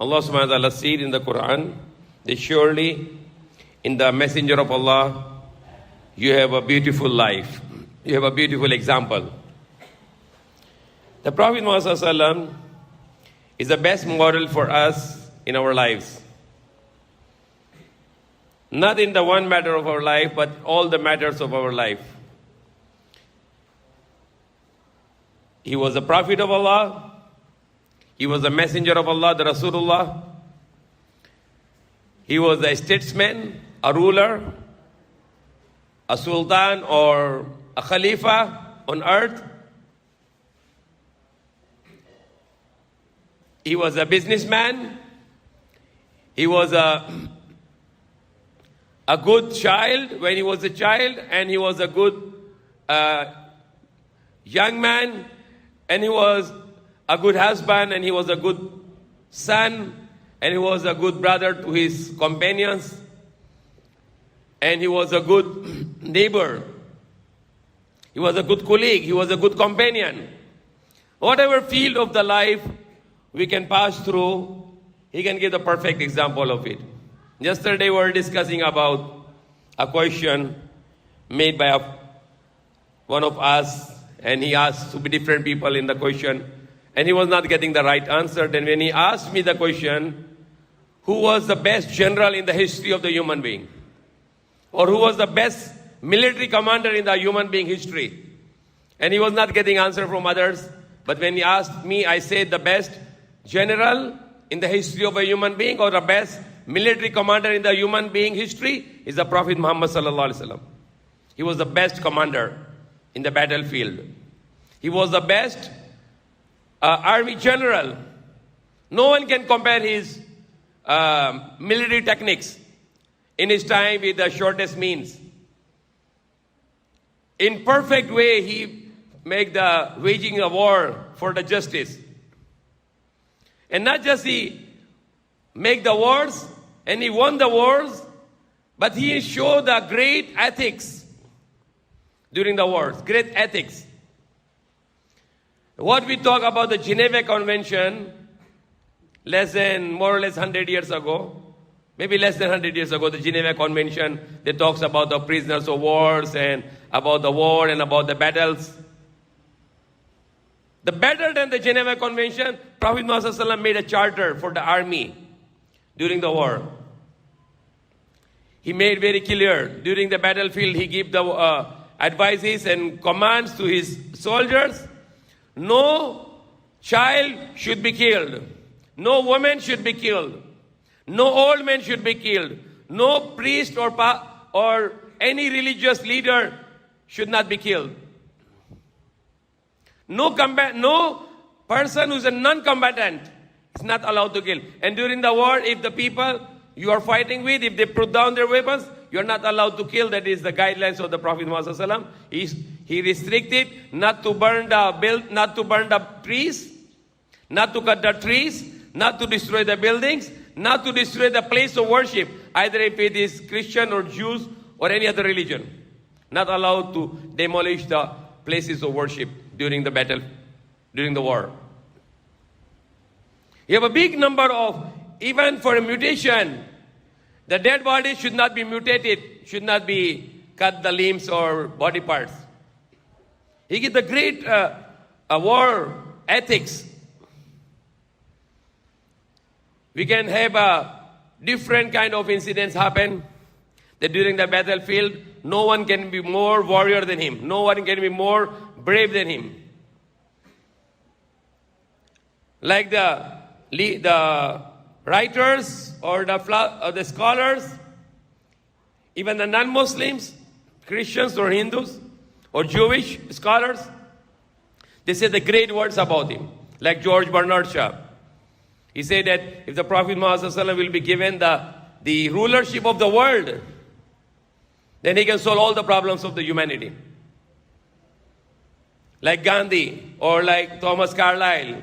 Allah subhanahu wa ta'ala said in the Quran that surely in the messenger of Allah you have a beautiful life. You have a beautiful example. The Prophet Muhammad sallallahu alaihi wasallam is the best model for us in our lives. Not in the one matter of our life, but all the matters of our life. He was a prophet of Allah. He was a messenger of Allah, the Rasulullah. He was a statesman, a ruler, a sultan or a khalifa on earth. He was a businessman. He was a good child when he was a child, and he was a good young man, and he was a good husband, and he was a good son, and he was a good brother to his companions, and he was a good neighbor. He was a good colleague. He was a good companion. Whatever field of the life we can pass through, he can give the perfect example of it. Yesterday we were discussing about a question made by one of us, and he asked to be different people in the question, and he was not getting the right answer. Then when he asked me the question, who was the best general in the history of the human being? Or who was the best military commander in the human being history? And he was not getting answer from others. But when he asked me, I said the best general in the history of a human being, or the best military commander in the human being history, is the Prophet Muhammad sallallahu alaihi wasallam. He was the best commander in the battlefield. He was the best army general. No one can compare his military techniques in his time with the shortest means. In perfect way, he made the waging a war for the justice. And not just he make the wars and he won the wars, but he showed the great ethics during the wars, great ethics. What we talk about the Geneva Convention, more or less 100 years ago, maybe less than 100 years ago, the Geneva Convention, that talks about the prisoners of wars and about the war and about the battles. The better than the Geneva Convention, Prophet Muhammad made a charter for the army during the war. He made very clear, during the battlefield, he gave the advices and commands to his soldiers. No child should be killed. No woman should be killed. No old man should be killed. No priest or any religious leader should not be killed. No person who is a non-combatant is not allowed to kill. And during the war, if the people you are fighting with, if they put down their weapons, you are not allowed to kill. That is the guidelines of the Prophet Muhammad sallallahu alaihi wasallam. He restricted not to burn the trees, not to cut the trees, not to destroy the buildings, not to destroy the place of worship, either if it is Christian or Jews or any other religion. Not allowed to demolish the places of worship during the battle, during the war. You have a big number of, even for a mutation, the dead body should not be mutated, should not be cut the limbs or body parts. He gives the great war ethics. We can have a different kind of incidents happen, that during the battlefield, no one can be more warrior than him. No one can be more brave than him. Like the writers or the scholars, even the non-Muslims, Christians or Hindus or Jewish scholars, they say the great words about him. Like George Bernard Shaw. He said that if the Prophet Muhammad will be given the rulership of the world, then he can solve all the problems of the humanity. Like Gandhi, or like Thomas Carlyle,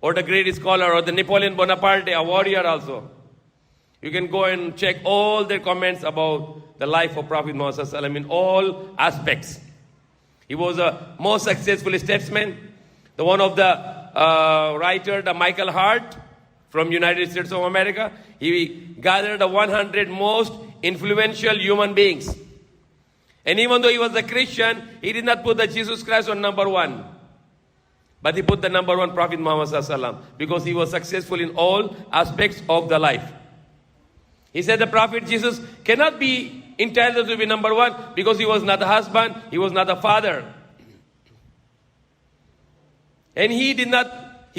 or the great scholar, or the Napoleon Bonaparte, a warrior also. You can go and check all their comments about the life of Prophet Muhammad in all aspects. He was a most successful statesman. The one of the writer, the Michael Hart, from United States of America. He gathered the 100 most influential human beings. And even though he was a Christian, he did not put the Jesus Christ on number one. But he put the number one Prophet Muhammad SAW because he was successful in all aspects of the life. He said the Prophet Jesus cannot be entitled to be number one because he was not a husband, he was not a father. And he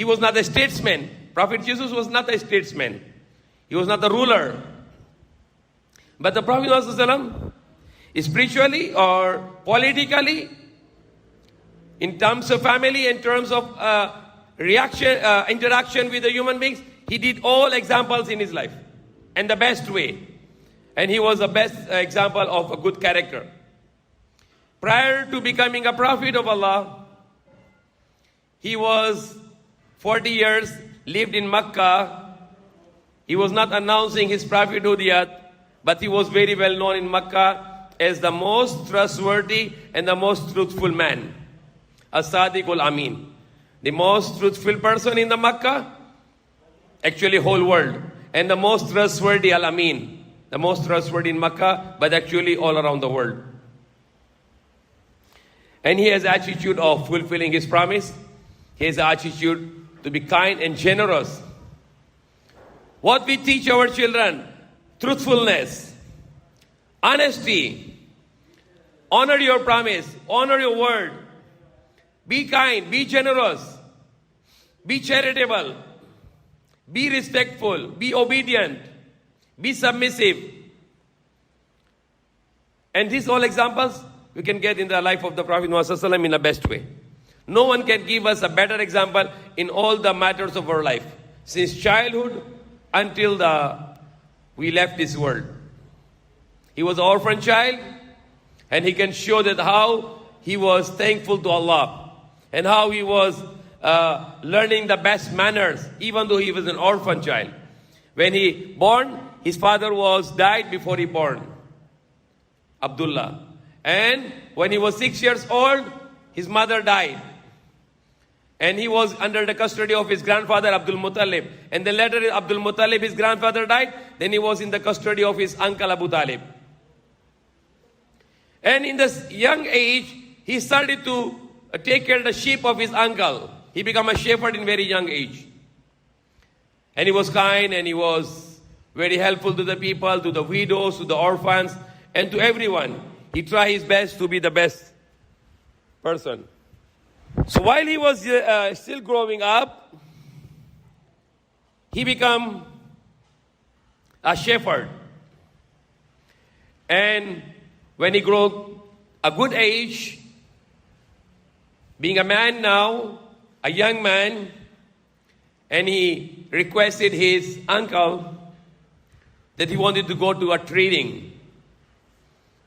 was not a statesman. Prophet Jesus was not a statesman. He was not a ruler. But the Prophet Muhammad spiritually or politically, in terms of family, in terms of interaction with the human beings, he did all examples in his life. And the best way. And he was the best example of a good character. Prior to becoming a prophet of Allah, he was 40 years, lived in Mecca. He was not announcing his prophethood yet, but he was very well known in Mecca as the most trustworthy and the most truthful man. S.A.W. Amin. The most truthful person in the Mecca, actually whole world. And the most trustworthy Al-Amin. The most trustworthy in Mecca, but actually all around the world. And he has attitude of fulfilling his promise. He has attitude to be kind and generous. What we teach our children, truthfulness, honesty, honor your promise, honor your word, be kind, be generous, be charitable, be respectful, be obedient, be submissive. And these all examples we can get in the life of the Prophet Muhammad in the best way. No one can give us a better example in all the matters of our life, since childhood until we left this world. He was an orphan child, and he can show that how he was thankful to Allah, and how he was learning the best manners, even though he was an orphan child. When he born, his father died before he born, Abdullah. And when he was 6 years old, his mother died. And he was under the custody of his grandfather, Abdul Muttalib. And then later, Abdul Muttalib, his grandfather, died. Then he was in the custody of his uncle, Abu Talib. And in this young age, he started to take care of the sheep of his uncle. He became a shepherd in very young age. And he was kind, and he was very helpful to the people, to the widows, to the orphans, and to everyone. He tried his best to be the best person. So while he was still growing up, he became a shepherd. And when he grew a good age, being a man now, a young man, and he requested his uncle that he wanted to go to a trading.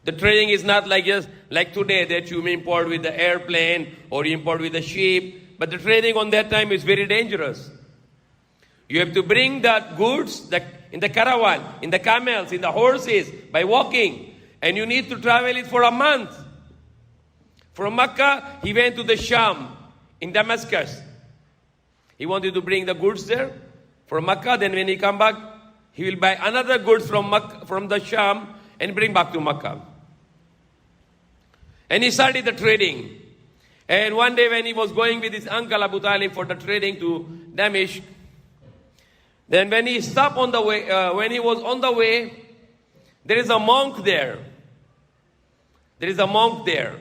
The trading is not like just like today that you import with the airplane or you import with the ship. But the trading on that time is very dangerous. You have to bring the goods in the caravan, in the camels, in the horses, by walking. And you need to travel it for a month. From Mecca, he went to the Sham, in Damascus. He wanted to bring the goods there from Mecca. Then when he come back, he will buy another goods from the Sham and bring back to Mecca. And he started the trading. And one day when he was going with his uncle Abu Talib for the trading to Damascus, then when he stopped on the way, when he was on the way, there is a monk there. There is a monk there.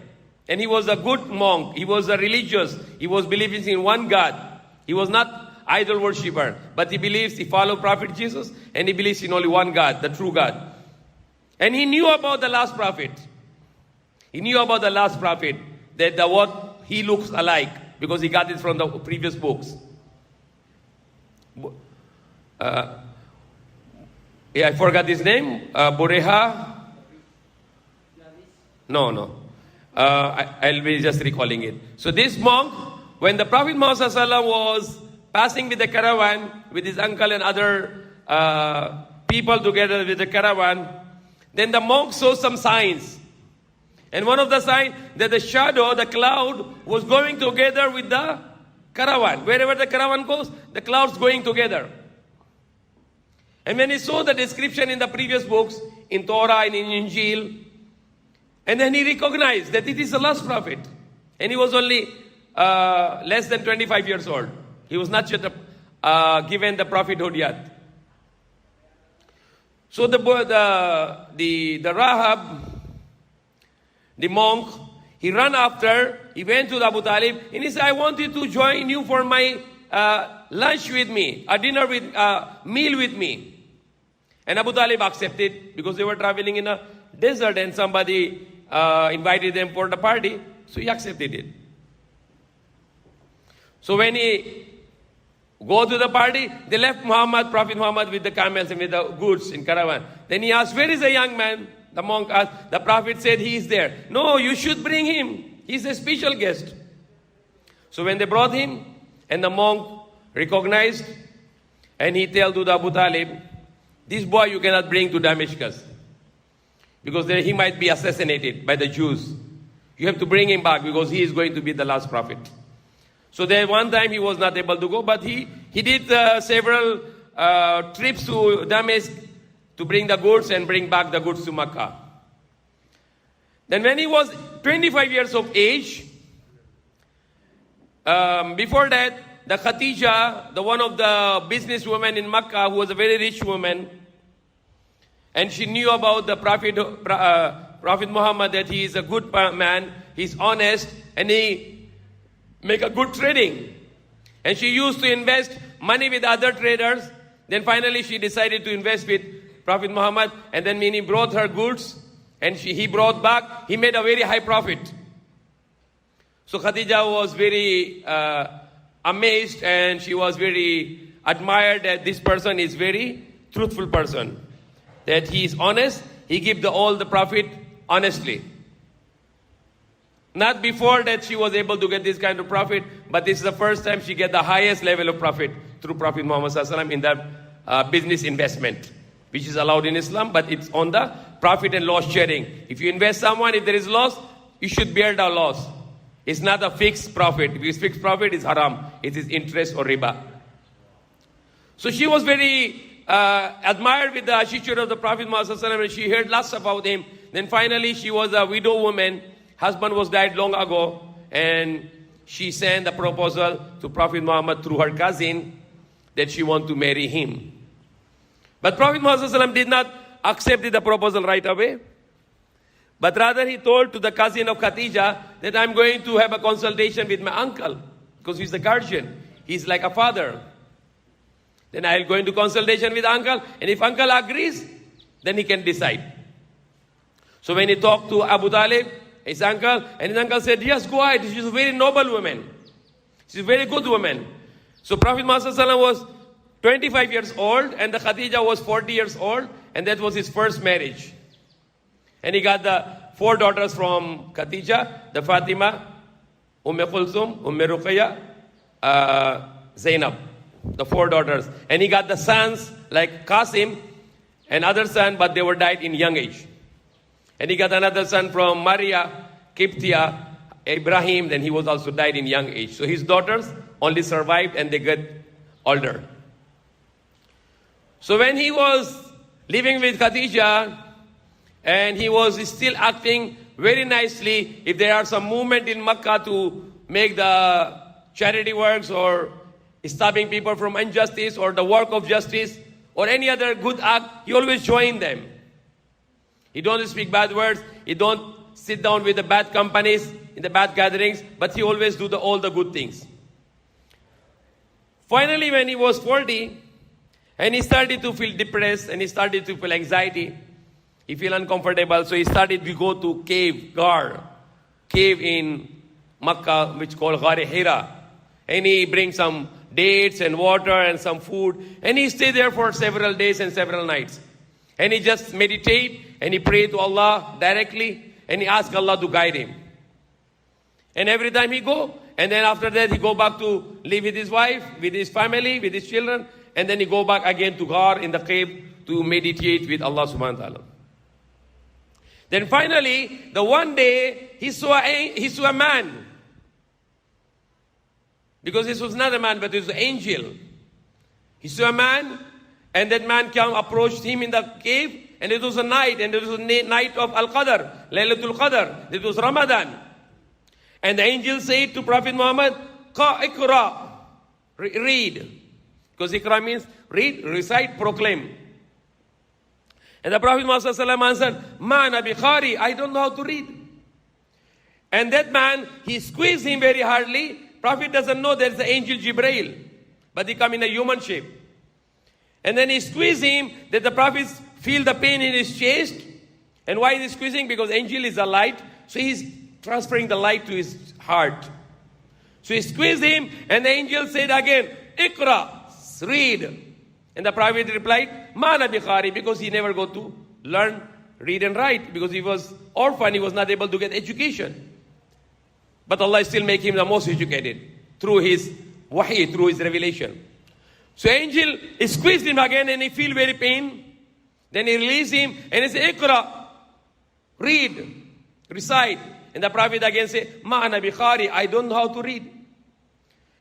And he was a good monk. He was a religious. He was believing in one God. He was not idol worshipper. But he followed Prophet Jesus. And he believes in only one God, the true God. And he knew about the last prophet. He knew about the last prophet, that what he looks alike, because he got it from the previous books. I forgot his name. Bureha. No. I'll be just recalling it. So this monk, when the Prophet Muhammad was passing with the caravan, with his uncle and other people together with the caravan, then the monk saw some signs. And one of the signs, that the shadow, the cloud, was going together with the caravan. Wherever the caravan goes, the cloud's going together. And when he saw the description in the previous books, in Torah and in Injil, and then he recognized that it is the last prophet. And he was only less than 25 years old. He was not yet given the prophethood yet. So the Rahab, the monk, he ran after, he went to Abu Talib, and he said, I wanted to join you for my lunch with me, a dinner with, meal with me. And Abu Talib accepted because they were traveling in a desert and somebody invited them for the party. So he accepted it. So when he go to the party, they left Prophet Muhammad with the camels and with the goods in caravan. Then he asked, where is the young man? The monk asked, the Prophet said he is there. No, you should bring him. He's a special guest. So when they brought him, and the monk recognized, and he told to the Abu Talib, this boy you cannot bring to Damascus, because there he might be assassinated by the Jews. You have to bring him back because he is going to be the last prophet. So there one time he was not able to go, but he did several trips to Damascus to bring the goods and bring back the goods to Makkah. Then when he was 25 years of age, before that, the Khadija, the one of the businesswomen in Makkah, who was a very rich woman, and she knew about the Prophet Muhammad, that he is a good man, he's honest, and he make a good trading. And she used to invest money with other traders. Then finally she decided to invest with Prophet Muhammad, and then when he brought her goods, and he brought back, he made a very high profit. So Khadija was very amazed, and she was very admired that this person is very truthful person. That he is honest, he gives all the profit honestly. Not before that she was able to get this kind of profit, but this is the first time she get the highest level of profit through Prophet Muhammad ﷺ in the business investment, which is allowed in Islam, but it's on the profit and loss sharing. If you invest someone, if there is loss, you should bear the loss. It's not a fixed profit. If it's fixed profit, it's haram. It is interest or riba. So she was very admired with the attitude of the Prophet Muhammad ﷺ, and she heard lots about him. Then finally she was a widow woman. Husband was died long ago, and she sent a proposal to Prophet Muhammad through her cousin that she want to marry him. But Prophet Muhammad ﷺ did not accept the proposal right away. But rather he told to the cousin of Khadija that I'm going to have a consultation with my uncle, because he's the guardian. He's like a father. Then I'll go into consultation with uncle, and if uncle agrees, then he can decide. So when he talked to Abu Talib, his uncle, and his uncle said, yes, go ahead. She's a very noble woman. She's a very good woman. So Prophet Muhammad ﷺ was 25 years old, and the Khadija was 40 years old, and that was his first marriage. And he got the 4 daughters from Khadija, the Fatima, Kulthum, Ruqayya, Zainab, the 4 daughters. And he got the sons like Qasim and other son, but they were died in young age. And he got another son from Maria, Kiptia, Ibrahim, then he was also died in young age. So his daughters only survived and they got older. So when he was living with Khadija, and he was still acting very nicely, if there are some movement in Makkah to make the charity works or stopping people from injustice or the work of justice or any other good act, he always joined them. He don't speak bad words. He don't sit down with the bad companies in the bad gatherings, but he always do all the good things. Finally, when he was 40, and he started to feel depressed, and he started to feel anxiety, he feel uncomfortable, so he started to go to cave in Makkah, which called Ghar Hira. And he brings some dates and water and some food, and he stayed there for several days and several nights. And he just meditate, and he pray to Allah directly, and he ask Allah to guide him. And every time he go, and then after that he go back to live with his wife, with his family, with his children, and then he go back again to Ghar in the cave to meditate with Allah subhanahu wa ta'ala. Then finally, the one day, he saw a man. Because this was not a man, but it was an angel. He saw a man, And that man approached him in the cave, and it was a night, and it was a night of Al-Qadr, Laylatul Qadr. It was Ramadan. And the angel said to Prophet Muhammad, Iqra, read. Because Iqra means read, recite, proclaim. And the Prophet Muhammad answered, Ma ana biqari, I don't know how to read. And that man, he squeezed him very hardly. Prophet doesn't know there's the angel Jibreel, but he come in a human shape. And then he squeezed him, that the Prophet feel the pain in his chest. And why is he squeezing? Because angel is a light, so he's transferring the light to his heart. So he squeezed him, and the angel said again, Iqra, read. And the Prophet replied, Ma ana biqari, because he never go to learn, read and write, because he was orphan, he was not able to get education. But Allah still make him the most educated through his wahi, through his revelation. So angel squeezed him again, and he feel very pain. Then he released him, and he said, Iqra, read, recite. And the Prophet again said, Ma ana biqari, I don't know how to read.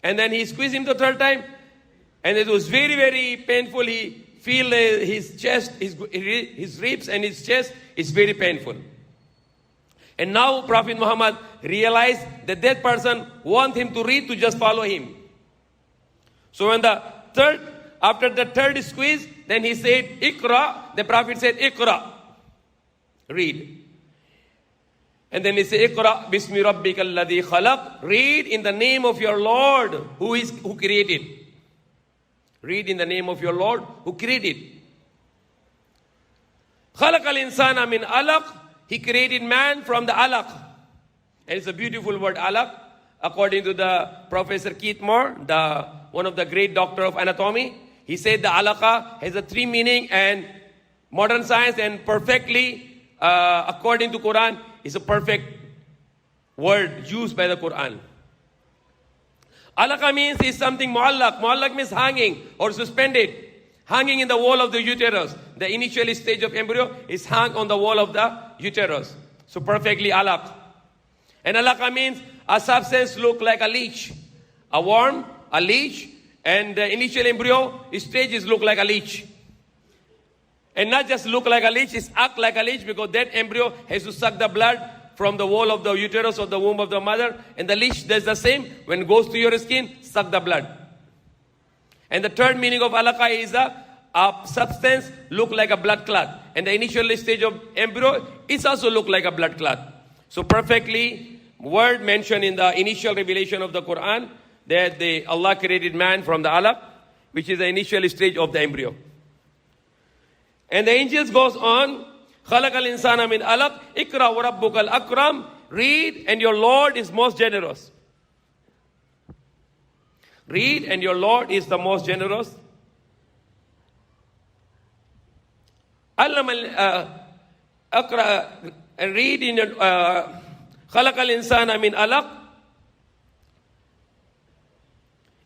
And then he squeezed him the third time, and it was very, very painful. He feel his chest, his ribs and his chest is very painful. And now Prophet Muhammad realized that that person want him to read, to just follow him. So when after the third squeeze, then he said, Iqra. The Prophet said, Iqra, read. And then he said, Iqra bismi rabbika alladhi khalaq. Read in the name of your Lord who created. Read in the name of your Lord who created. Khalaq al-insana min alaq. He created man from the alaq. And it's a beautiful word, alaq. According to the Professor Keith Moore, one of the great doctor of anatomy, he said the alaqa has a three meaning, and modern science and perfectly, according to Quran, is a perfect word used by the Quran. Alaqa means is something muallaq. Muallaq means hanging or suspended. Hanging in the wall of the uterus. The initial stage of embryo is hung on the wall of the uterus. So perfectly alaq. And alaqa means a substance look like a leech. A worm, a leech, and the initial embryo stages look like a leech. And not just look like a leech, it's act like a leech, because that embryo has to suck the blood from the wall of the uterus or the womb of the mother. And the leech does the same. When it goes to your skin, suck the blood. And the third meaning of alaqa is a substance look like a blood clot. And the initial stage of embryo is also look like a blood clot. So perfectly, word mentioned in the initial revelation of the Quran, that Allah created man from the alaq, which is the initial stage of the embryo. And the angels goes on, خَلَقَ الْإِنسَانَ مِنْ أَلَقٍ اقْرَأْ وَرَبُّكَ الْأَكْرَمُ. Read, and your Lord is most generous. Read, and your Lord is the most generous. اقرأ, read in your خَلَقَ الْإِنسَانَ مِنْ أَلَقٍ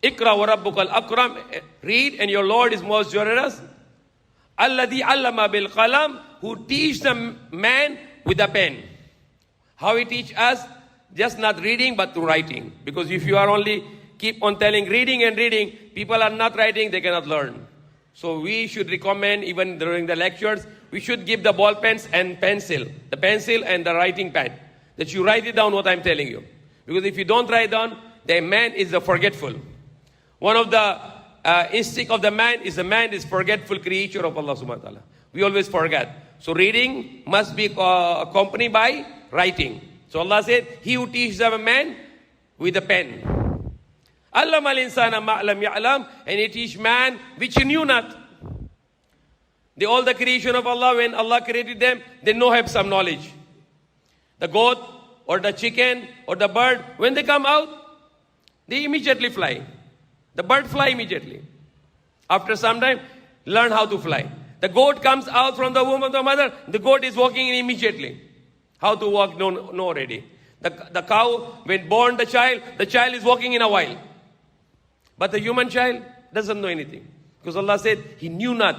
اقْرَأْ وَرَبُّكَ الْأَكْرَمُ. Read, and your Lord is most generous. الَّذِي عَلَّمَ بِالْقَلَمِ. Who teach the man with a pen. How he teach us? Just not reading, but to writing. Because if you are only keep on telling reading and reading, people are not writing, they cannot learn. So we should recommend, even during the lectures, we should give the ball pens and pencil. The pencil and the writing pad. That you write it down what I'm telling you. Because if you don't write down, the man is the forgetful. One of the instinct of the man is forgetful creature of Allah subhanahu wa ta'ala. We always forget. So reading must be accompanied by writing. So Allah said, he who teaches a man with a pen. Allama al-insana ma lam ya'lam. And he teach man which he knew not. All the creation of Allah, when Allah created them, they know have some knowledge. The goat or the chicken or the bird, when they come out, they immediately fly. The bird fly immediately. After some time, learn how to fly. The goat comes out from the womb of the mother, the goat is walking immediately. How to walk, no already. The cow, when born the child is walking in a while. But the human child doesn't know anything. Because Allah said, he knew not.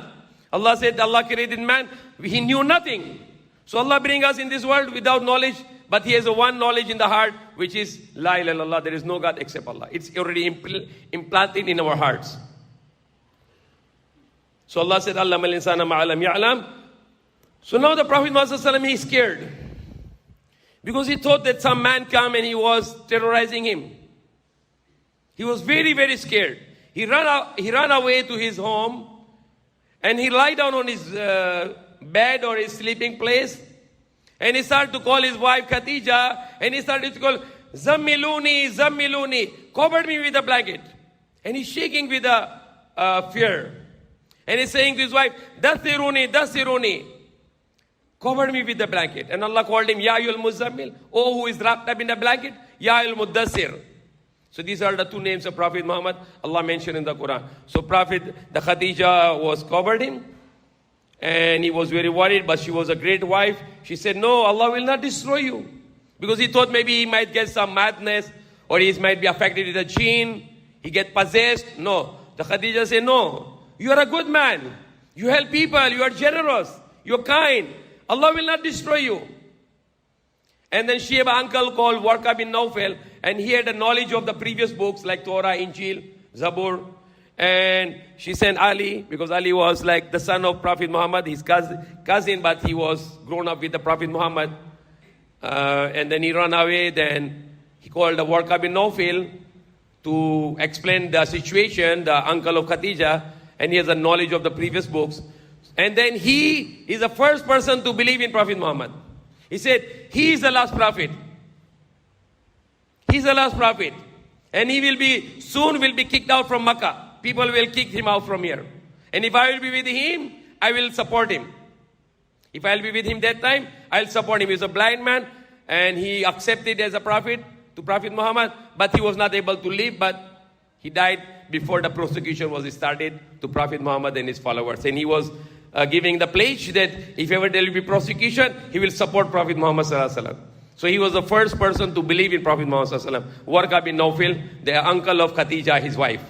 Allah said, Allah created man, he knew nothing. So Allah bring us in this world without knowledge, but he has a one knowledge in the heart, which is, La ilaha illallah, there is no God except Allah. It's already implanted in our hearts. So Allah said, "Allama al-insana ma lam ya'lam." So now the Prophet Muhammad is scared. Because he thought that some man come and he was terrorizing him. He was very, very scared. He ran away to his home and he lied down on his bed or his sleeping place. And he started to call his wife Khadija and he started to call, "Zammiluni, Zammiluni, cover me with a blanket." And he's shaking with fear. And he's saying to his wife, "Dathiruni, Dathiruni, cover me with the blanket." And Allah called him, "Ya ayyuhal muzammil," oh, who is wrapped up in a blanket, "Ya ayyuhal muddassir." So these are the two names of Prophet Muhammad Allah mentioned in the Quran. So the Khadija was covered him. And he was very worried, but she was a great wife. She said, "No, Allah will not destroy you." Because he thought maybe he might get some madness or he might be affected with a jinn. He get possessed. No. The Khadija said, "No, you are a good man. You help people. You are generous. You are kind. Allah will not destroy you." And then she had an uncle called Warqa bin Nawfal, and he had a knowledge of the previous books like Torah, Injil, Zabur. And she sent Ali, because Ali was like the son of Prophet Muhammad, his cousin, but he was grown up with the Prophet Muhammad. And then he ran away. Then he called the Warqa bin Nawfal to explain the situation, the uncle of Khadija, and he has a knowledge of the previous books. And then he is the first person to believe in Prophet Muhammad. He said, he is the last prophet. He's the last prophet. And he soon will be kicked out from Makkah. People will kick him out from here. And if I will be with him, I will support him. If I will be with him that time, I will support him. He was a blind man and he accepted as a prophet to Prophet Muhammad, but he was not able to live, but he died before the persecution was started to Prophet Muhammad and his followers. And he was giving the pledge that if ever there will be prosecution, he will support Prophet Muhammad sallallahu alaihi wasallam. So he was the first person to believe in Prophet Muhammad sallallahu alaihi wasallam. Warqa bin Nawfal, the uncle of Khadija, his wife.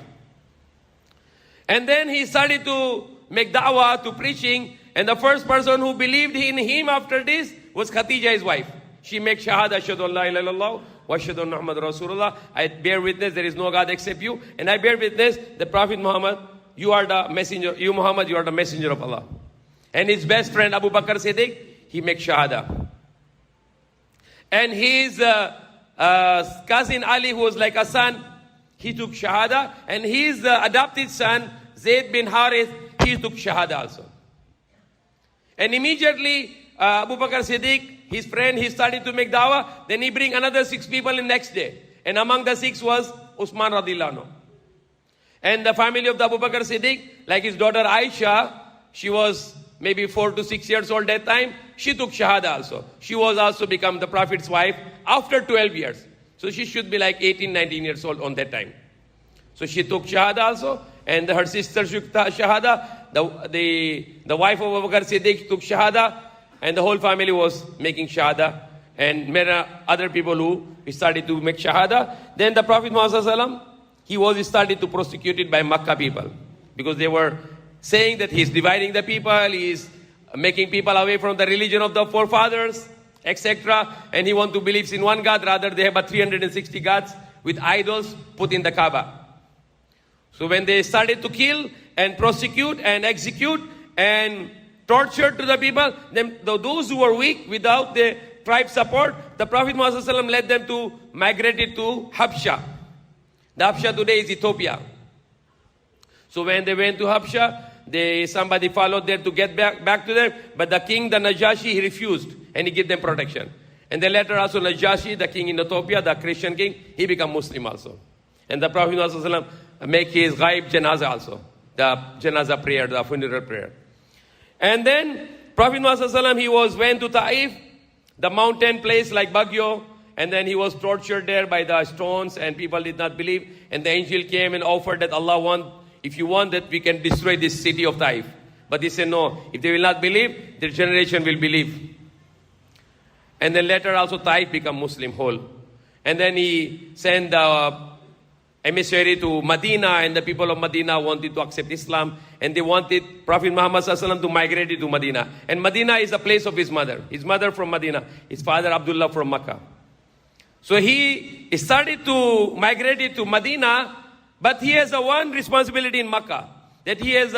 And then he started to make da'wah, to preaching, and the first person who believed in him after this was Khadija, his wife. She makes shahada, ashhadu an la ilaha illallah wa ashhadu anna Muhammad Rasulullah. I bear witness there is no God except you, and I bear witness the Prophet Muhammad, you are the messenger, you Muhammad, you are the messenger of Allah. And his best friend Abu Bakr Siddiq, he makes shahada. And his cousin Ali, who was like a son, he took shahada. And his adopted son, Zayd bin Harith, he took shahada also. And immediately, Abu Bakr Siddiq, his friend, he started to make dawah. Then he bring another 6 people in next day. And among the 6 was Usman radhiyallahu anhu. And the family of the Abu Bakr Siddiq, like his daughter Aisha, she was maybe 4 to 6 years old that time. She took shahada also. She was also become the Prophet's wife after 12 years. So she should be like 18, 19 years old on that time. So she took shahada also. And her sister took shahada. The wife of Abu Bakr Siddiq took shahada. And the whole family was making shahada. And many other people who started to make shahada. Then the Prophet Muhammad, he was started to prosecuted by Makkah people. Because they were saying that he's dividing the people, he's making people away from the religion of the forefathers, etc. And he wants to believe in one God, rather they have 360 gods with idols put in the Kaaba. So when they started to kill and prosecute and execute and torture to the people, then those who were weak without the tribe support, the Prophet Muhammad led them to migrate to Habsha. The Habsha today is Ethiopia. So when they went to Habsha, somebody followed there to get back to them. But the king, the Najashi, he refused. And he gave them protection. And then later also Najashi, the king in Ethiopia, the Christian king, he became Muslim also. And the Prophet ﷺ make his ghaib janazah also. The janazah prayer, the funeral prayer. And then Prophet ﷺ, he went to Taif, the mountain place like Baguio. And then he was tortured there by the stones and people did not believe. And the angel came and offered that if you want that, we can destroy this city of Taif. But he said, no, if they will not believe, their generation will believe. And then later also Taif became Muslim whole. And then he sent the emissary to Medina, and the people of Medina wanted to accept Islam. And they wanted Prophet Muhammad to migrate to Medina. And Medina is the place of his mother. His mother from Medina. His father Abdullah from Makkah. So he started to migrate to Medina. But he has one responsibility in Makkah. that he has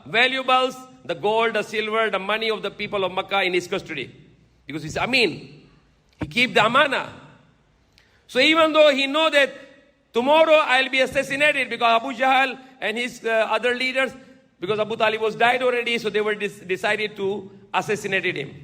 valuables, the gold, the silver, the money of the people of Makkah in his custody. Because he's Amin. He keep the amana. So even though he know that tomorrow I'll be assassinated because Abu Jahl and his other leaders, because Abu Talib was died already, so they were decided to assassinate him.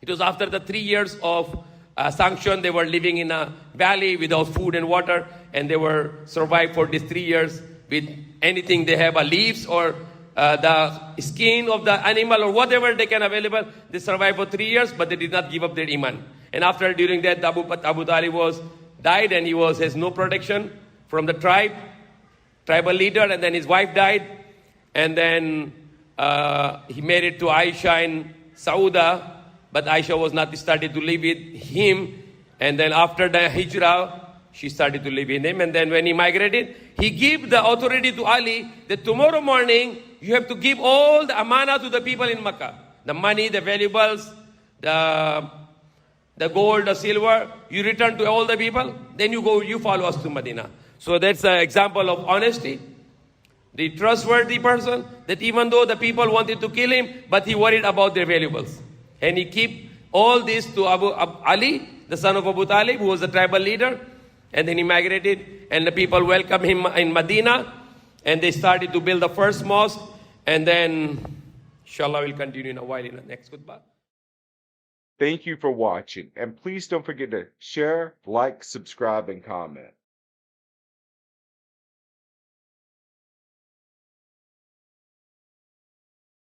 It was after the 3 years of sanction. They were living in a valley without food and water, and they were survived for these 3 years with anything they have, leaves or the skin of the animal or whatever they can available. They survived for 3 years, but they did not give up their iman. And after, during that, Abu Talib was died, and he has no protection from the tribal leader, and then his wife died, and then he married to Aisha in Sauda, but Aisha was not started to live with him, and then after the hijrah, she started to live with him, and then when he migrated, he gave the authority to Ali that tomorrow morning you have to give all the amana to the people in Makkah, the money, the valuables, the gold, the silver, you return to all the people, then you follow us to Medina. So that's an example of honesty. The trustworthy person, that even though the people wanted to kill him, but he worried about their valuables. And he keep all this to Ali, the son of Abu Talib, who was the tribal leader. And then he migrated, and the people welcomed him in Medina, and they started to build the first mosque. And then, inshallah, we'll continue in a while in the next khutbah. Thank you for watching, and please don't forget to share, like, subscribe, and comment.